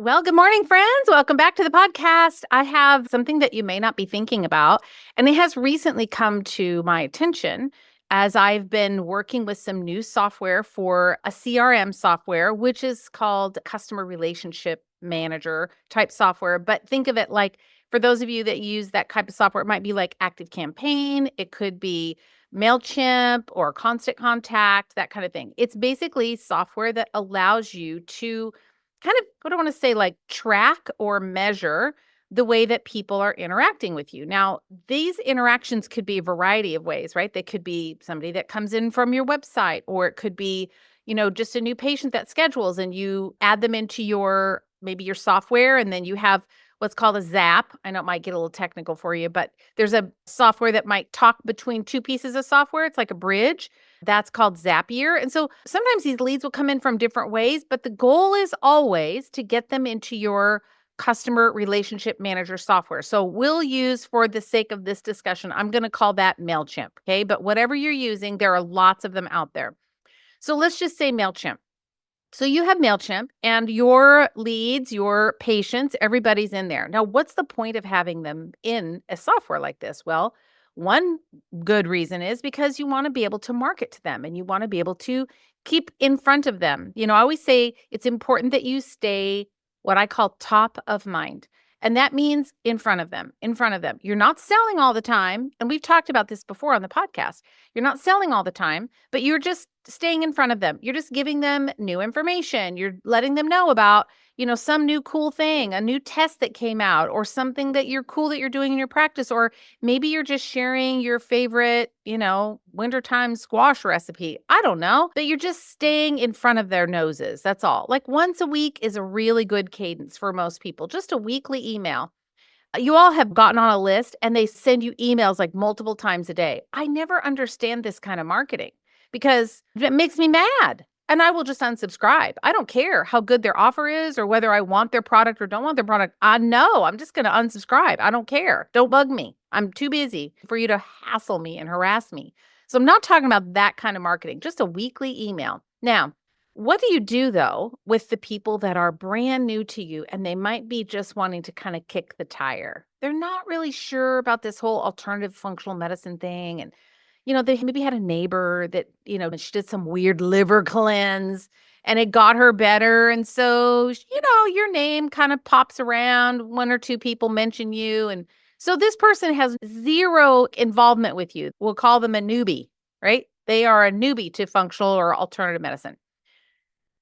Well, good morning, friends. Welcome back to the podcast. I have something that you may not be thinking about, and it has recently come to my attention as I've been working with some new software for a CRM software, which is called Customer Relationship Manager type software. But think of it like for those of you that use that type of software, it might be like Active Campaign, it could be MailChimp or Constant Contact, that kind of thing. It's basically software that allows you to kind of what I want to say, like track or measure the way that people are interacting with you. Now, these interactions could be a variety of ways, right? They could be somebody that comes in from your website, or it could be, just a new patient that schedules and you add them into your maybe your software, and then you have what's called a zap. I know it might get a little technical for you, but there's a software that might talk between two pieces of software. It's like a bridge. That's called Zapier. And so sometimes these leads will come in from different ways, but the goal is always to get them into your customer relationship manager software. So we'll use, for the sake of this discussion, I'm going to call that MailChimp. Okay. But whatever you're using, there are lots of them out there. So let's just say MailChimp. So you have MailChimp and your leads, your patients, everybody's in there. Now, what's the point of having them in a software like this? Well, one good reason is because you want to be able to market to them and you want to be able to keep in front of them. I always say it's important that you stay what I call top of mind. And that means in front of them, in front of them. You're not selling all the time. And we've talked about this before on the podcast. You're not selling all the time, but you're just staying in front of them. You're just giving them new information. You're letting them know about, some new cool thing, a new test that came out, or something that you're cool that you're doing in your practice. Or maybe you're just sharing your favorite, wintertime squash recipe. I don't know, but you're just staying in front of their noses. That's all. Like once a week is a really good cadence for most people, just a weekly email. You all have gotten on a list and they send you emails like multiple times a day. I never understand this kind of marketing because it makes me mad. And I will just unsubscribe. I don't care how good their offer is or whether I want their product or don't want their product. I know I'm just going to unsubscribe. I don't care. Don't bug me. I'm too busy for you to hassle me and harass me. So I'm not talking about that kind of marketing, just a weekly email. Now, what do you do though with the people that are brand new to you and they might be just wanting to kind of kick the tire? They're not really sure about this whole alternative functional medicine thing. And, they maybe had a neighbor that, she did some weird liver cleanse and it got her better. And so, your name kind of pops around. One or two people mention you. And so this person has zero involvement with you. We'll call them a newbie, right? They are a newbie to functional or alternative medicine.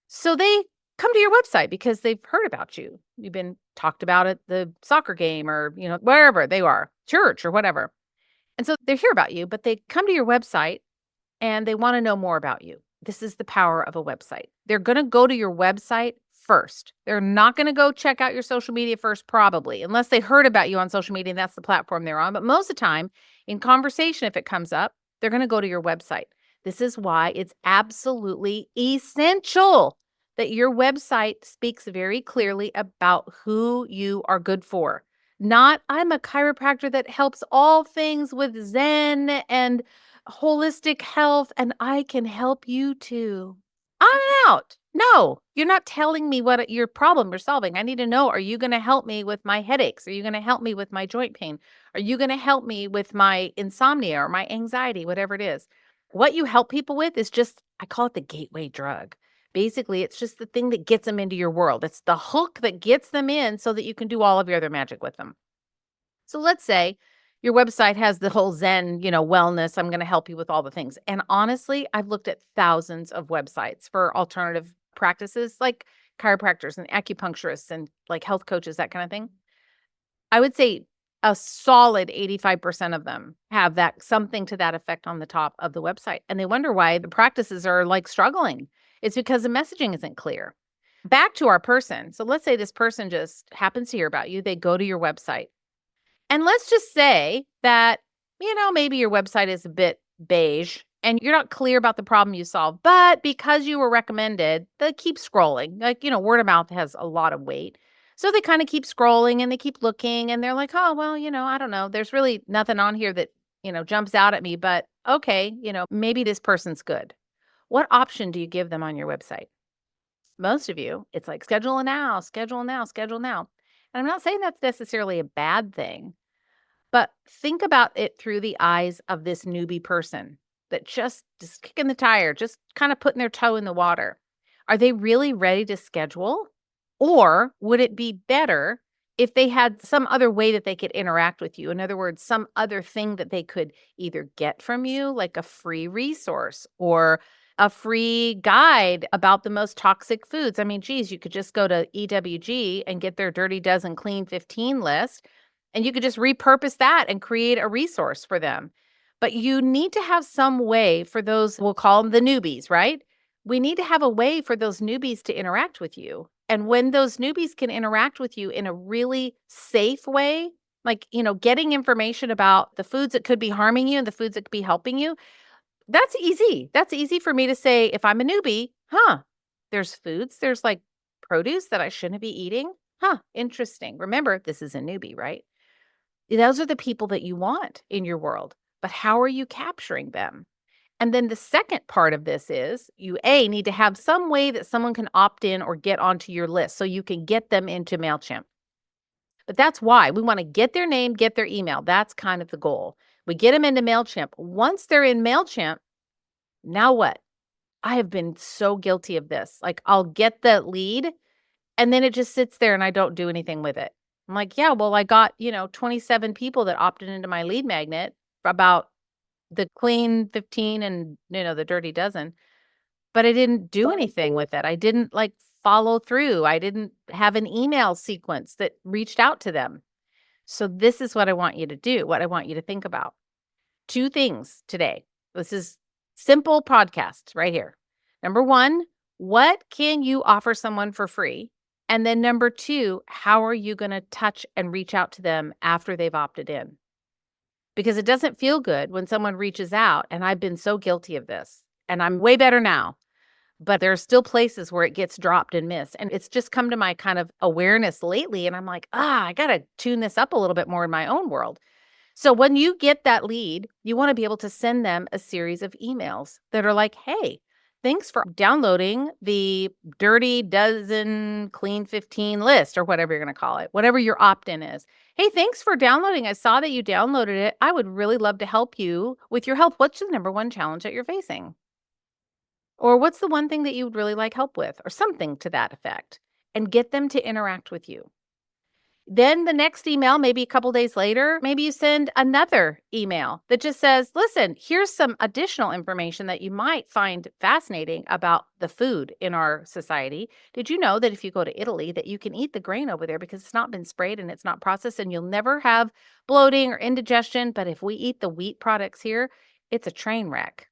So they come to your website because they've heard about you. You've been talked about at the soccer game or, wherever they are, church or whatever. And so they hear about you, but they come to your website and they want to know more about you. This is the power of a website. They're going to go to your website first. They're not going to go check out your social media first, probably, unless they heard about you on social media and that's the platform they're on. But most of the time, in conversation, if it comes up, they're going to go to your website. This is why it's absolutely essential that your website speaks very clearly about who you are good for. Not, I'm a chiropractor that helps all things with Zen and holistic health, and I can help you too. I'm out. No, you're not telling me what your problem you're solving. I need to know, are you going to help me with my headaches? Are you going to help me with my joint pain? Are you going to help me with my insomnia or my anxiety, whatever it is? What you help people with is just, I call it the gateway drug. Basically, it's just the thing that gets them into your world. It's the hook that gets them in so that you can do all of your other magic with them. So let's say your website has the whole Zen, wellness. I'm going to help you with all the things. And honestly, I've looked at thousands of websites for alternative practices like chiropractors and acupuncturists and like health coaches, that kind of thing. I would say a solid 85% of them have that something to that effect on the top of the website. And they wonder why the practices are like struggling. It's because the messaging isn't clear. Back to our person. So let's say this person just happens to hear about you. They go to your website. And let's just say that, maybe your website is a bit beige and you're not clear about the problem you solve, but because you were recommended, they keep scrolling. Like, word of mouth has a lot of weight. So they kind of keep scrolling and they keep looking and they're like, oh, well, I don't know. There's really nothing on here that, jumps out at me, but okay, maybe this person's good. What option do you give them on your website? Most of you, it's like schedule now, schedule now, schedule now. And I'm not saying that's necessarily a bad thing, but think about it through the eyes of this newbie person that just kicking the tire, just kind of putting their toe in the water. Are they really ready to schedule? Or would it be better if they had some other way that they could interact with you? In other words, some other thing that they could either get from you, like a free resource or a free guide about the most toxic foods. I mean, geez, you could just go to EWG and get their Dirty Dozen Clean 15 list, and you could just repurpose that and create a resource for them. But you need to have some way for those, we'll call them the newbies, right? We need to have a way for those newbies to interact with you. And when those newbies can interact with you in a really safe way, like, getting information about the foods that could be harming you and the foods that could be helping you, that's easy. That's easy for me to say if I'm a newbie, there's foods, there's like produce that I shouldn't be eating. Interesting. Remember, this is a newbie, right? Those are the people that you want in your world, but how are you capturing them? And then the second part of this is you need to have some way that someone can opt in or get onto your list so you can get them into MailChimp. But that's why we want to get their name, get their email. That's kind of the goal. We get them into MailChimp. Once they're in MailChimp, now what? I have been so guilty of this. Like, I'll get the lead and then it just sits there and I don't do anything with it. I'm like, yeah, well, I got, 27 people that opted into my lead magnet about the clean 15 and, the dirty dozen, but I didn't do anything with it. I didn't like follow through. I didn't have an email sequence that reached out to them. So this is what I want you to do, what I want you to think about. Two things today. This is simple podcast right here. Number one, what can you offer someone for free? And then number two, how are you going to touch and reach out to them after they've opted in? Because it doesn't feel good when someone reaches out, and I've been so guilty of this, and I'm way better now, but there are still places where it gets dropped and missed, and it's just come to my kind of awareness lately, and I'm like, I gotta tune this up a little bit more in my own world. So when you get that lead, you wanna be able to send them a series of emails that are like, "Hey, thanks for downloading the Dirty Dozen Clean 15 list," or whatever you're gonna call it, whatever your opt-in is. "Hey, thanks for downloading. I saw that you downloaded it. I would really love to help you with your health. What's the number one challenge that you're facing? Or what's the one thing that you would really like help with?" Or something to that effect, and get them to interact with you. Then the next email, maybe a couple days later, maybe you send another email that just says, "Listen, here's some additional information that you might find fascinating about the food in our society. Did you know that if you go to Italy that you can eat the grain over there because it's not been sprayed and it's not processed and you'll never have bloating or indigestion, but if we eat the wheat products here, it's a train wreck."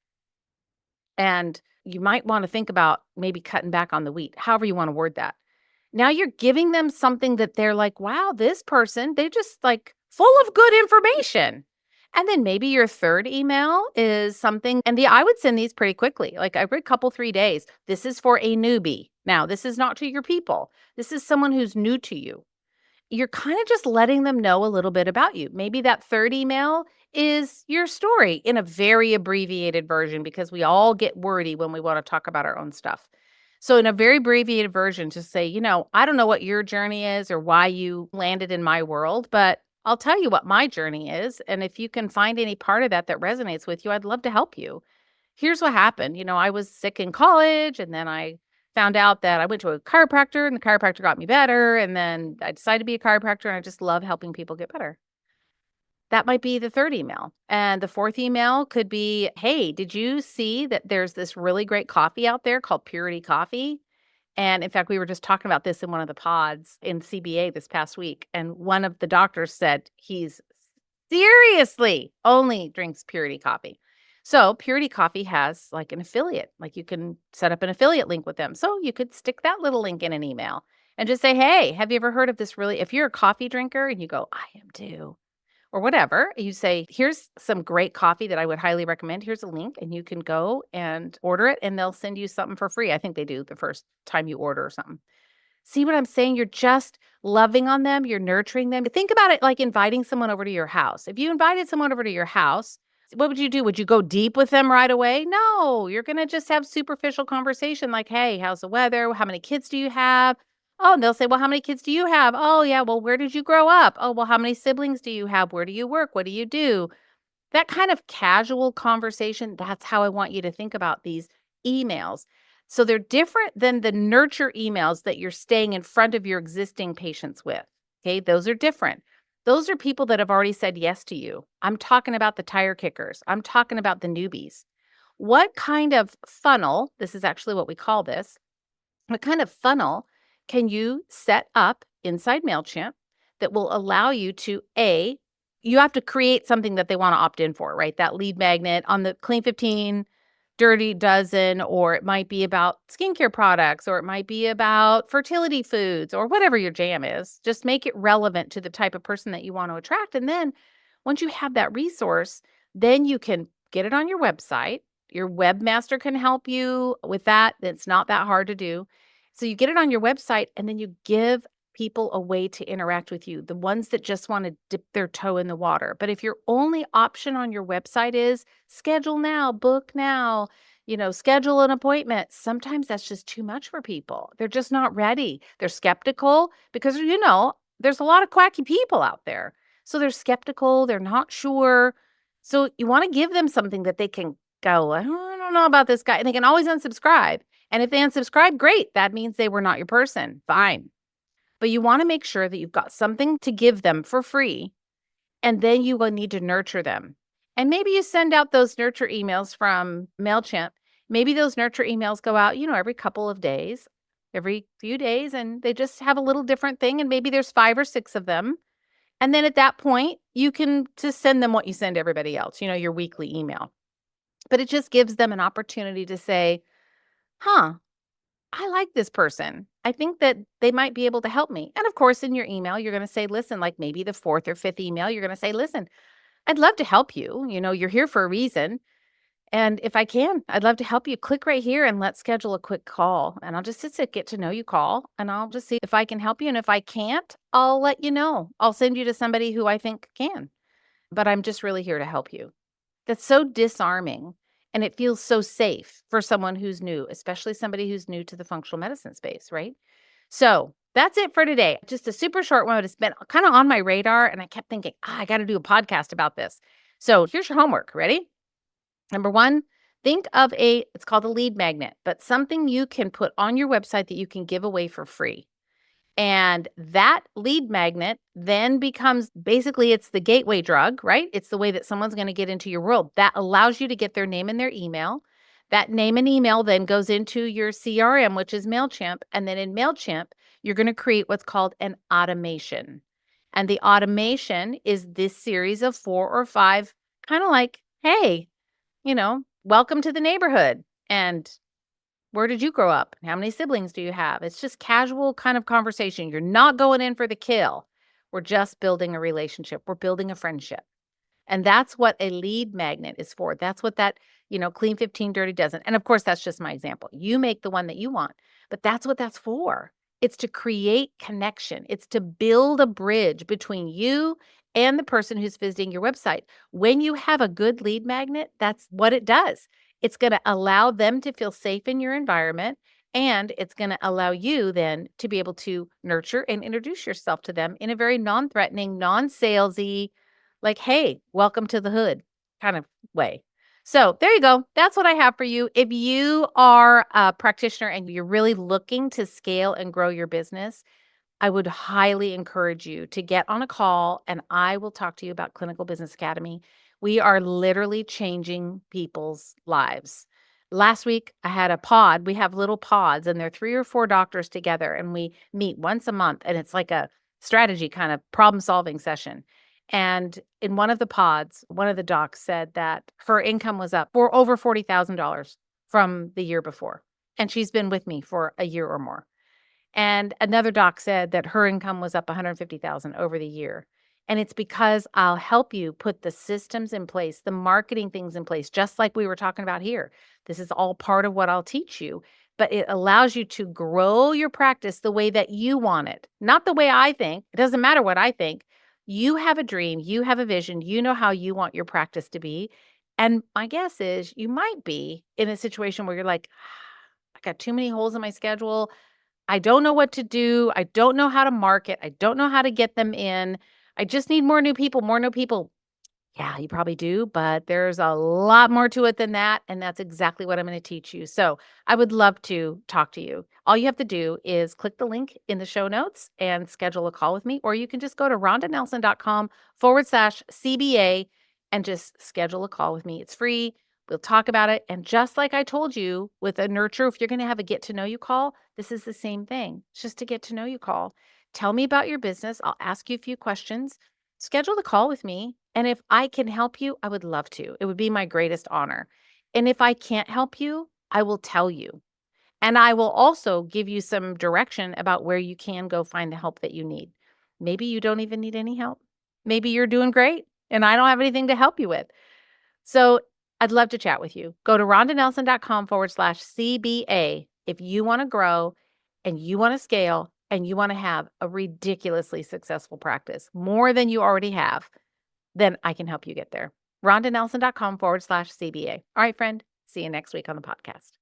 And you might want to think about maybe cutting back on the wheat, however you want to word that. Now you're giving them something that they're like, wow, this person, they just like full of good information. And then maybe your third email is something, and I would send these pretty quickly, like every couple, 3 days. This is for a newbie. Now, this is not to your people. This is someone who's new to you. You're kind of just letting them know a little bit about you. Maybe that third email is your story in a very abbreviated version because we all get wordy when we want to talk about our own stuff. So, in a very abbreviated version, just say, I don't know what your journey is or why you landed in my world, but I'll tell you what my journey is. And if you can find any part of that that resonates with you, I'd love to help you. Here's what happened. I was sick in college and then I found out that I went to a chiropractor and the chiropractor got me better. And then I decided to be a chiropractor and I just love helping people get better. That might be the third email. And the fourth email could be, "Hey, did you see that there's this really great coffee out there called Purity Coffee?" And in fact, we were just talking about this in one of the pods in CBA this past week. And one of the doctors said he's seriously only drinks Purity Coffee. So Purity Coffee has like an affiliate, like you can set up an affiliate link with them. So you could stick that little link in an email and just say, "Hey, have you ever heard of this really?" If you're a coffee drinker and you go, "I am too," or whatever, you say, "Here's some great coffee that I would highly recommend. Here's a link and you can go and order it and they'll send you something for free." I think they do the first time you order or something. See what I'm saying? You're just loving on them, you're nurturing them. Think about it like inviting someone over to your house. If you invited someone over to your house, What would you do? Would you go deep with them right away? No, you're going to just have superficial conversation like, "Hey, how's the weather? How many kids do you have?" Oh, and they'll say, "Well, how many kids do you have?" "Oh, yeah, well, where did you grow up?" "Oh, well, how many siblings do you have? Where do you work? What do you do?" That kind of casual conversation, that's how I want you to think about these emails. So they're different than the nurture emails that you're staying in front of your existing patients with. Okay, those are different. Those are people that have already said yes to you. I'm talking about the tire kickers. I'm talking about the newbies. What kind of funnel, this is actually what we call this, what kind of funnel can you set up inside MailChimp that will allow you to you have to create something that they want to opt in for, right? That lead magnet on the Clean 15, Dirty Dozen, or it might be about skincare products, or it might be about fertility foods, or whatever your jam is. Just make it relevant to the type of person that you want to attract. And then once you have that resource, then you can get it on your website. Your webmaster can help you with that. It's not that hard to do. So you get it on your website and then you give people a way to interact with you, the ones that just want to dip their toe in the water. But if your only option on your website is schedule now, book now, schedule an appointment, sometimes that's just too much for people. They're just not ready. They're skeptical because, there's a lot of quacky people out there. So they're skeptical, they're not sure. So you want to give them something that they can go, I don't know about this guy. And they can always unsubscribe. And if they unsubscribe, great. That means they were not your person. Fine. But you want to make sure that you've got something to give them for free. And then you will need to nurture them. And maybe you send out those nurture emails from MailChimp. Maybe those nurture emails go out, every couple of days, every few days, and they just have a little different thing. And maybe there's 5 or 6 of them. And then at that point, you can just send them what you send everybody else, your weekly email. But it just gives them an opportunity to say, huh, I like this person. I think that they might be able to help me. And of course, in your email, you're going to say, listen, like maybe the 4th or 5th email, you're going to say, listen, I'd love to help you. You're here for a reason. And if I can, I'd love to help you. Click right here and let's schedule a quick call. And I'll just get to know you call and I'll just see if I can help you. And if I can't, I'll let you know. I'll send you to somebody who I think can. But I'm just really here to help you. That's so disarming, and it feels so safe for someone who's new, especially somebody who's new to the functional medicine space, right? So that's it for today. Just a super short one, but it's been kind of on my radar, and I kept thinking, I got to do a podcast about this. So here's your homework. Ready? Number 1, think of it's called a lead magnet, but something you can put on your website that you can give away for free. And that lead magnet then becomes basically it's the gateway drug, right? It's the way that someone's going to get into your world. That allows you to get their name and their email. That name and email then goes into your CRM, which is MailChimp. And then in MailChimp, you're going to create what's called an automation. And the automation is this series of 4 or 5, kind of like, hey, welcome to the neighborhood. And where did you grow up? How many siblings do you have? It's just casual kind of conversation. You're not going in for the kill. We're just building a relationship. We're building a friendship. And that's what a lead magnet is for. That's what that, Clean 15 Dirty doesn't. And of course, that's just my example. You make the one that you want, but that's what that's for. It's to create connection. It's to build a bridge between you and the person who's visiting your website. When you have a good lead magnet, that's what it does. It's going to allow them to feel safe in your environment. And it's going to allow you then to be able to nurture and introduce yourself to them in a very non-threatening, non-salesy, like, hey, welcome to the hood kind of way. So there you go. That's what I have for you. If you are a practitioner and you're really looking to scale and grow your business, I would highly encourage you to get on a call and I will talk to you about Clinical Business Academy. We are literally changing people's lives. Last week, I had a pod. We have little pods and they're 3 or 4 doctors together and we meet once a month and it's like a strategy kind of problem solving session. And in one of the pods, one of the docs said that her income was up for over $40,000 from the year before. And she's been with me for a year or more. And another doc said that her income was up 150,000 over the year. And it's because I'll help you put the systems in place, the marketing things in place, just like we were talking about here. This is all part of what I'll teach you, but it allows you to grow your practice the way that you want it, not the way I think. It doesn't matter what I think. You have a dream, you have a vision, you know how you want your practice to be. And my guess is you might be in a situation where you're like, I got too many holes in my schedule. I don't know what to do. I don't know how to market. I don't know how to get them in. I just need more new people, more new people. Yeah, you probably do, but there's a lot more to it than that, and that's exactly what I'm gonna teach you. So, I would love to talk to you. All you have to do is click the link in the show notes and schedule a call with me, or you can just go to rondanelson.com/CBA and just schedule a call with me. It's free. We'll talk about it, and just like I told you with a nurture, if you're gonna have a get to know you call, this is the same thing. It's just a get to know you call. Tell me about your business. I'll ask you a few questions. Schedule the call with me. And if I can help you, I would love to. It would be my greatest honor. And if I can't help you, I will tell you. And I will also give you some direction about where you can go find the help that you need. Maybe you don't even need any help. Maybe you're doing great and I don't have anything to help you with. So I'd love to chat with you. Go to rondanelson.com/CBA if you want to grow and you want to scale and you want to have a ridiculously successful practice, more than you already have. Then I can help you get there. rondanelson.com/CBA. All right, friend. See you next week on the podcast.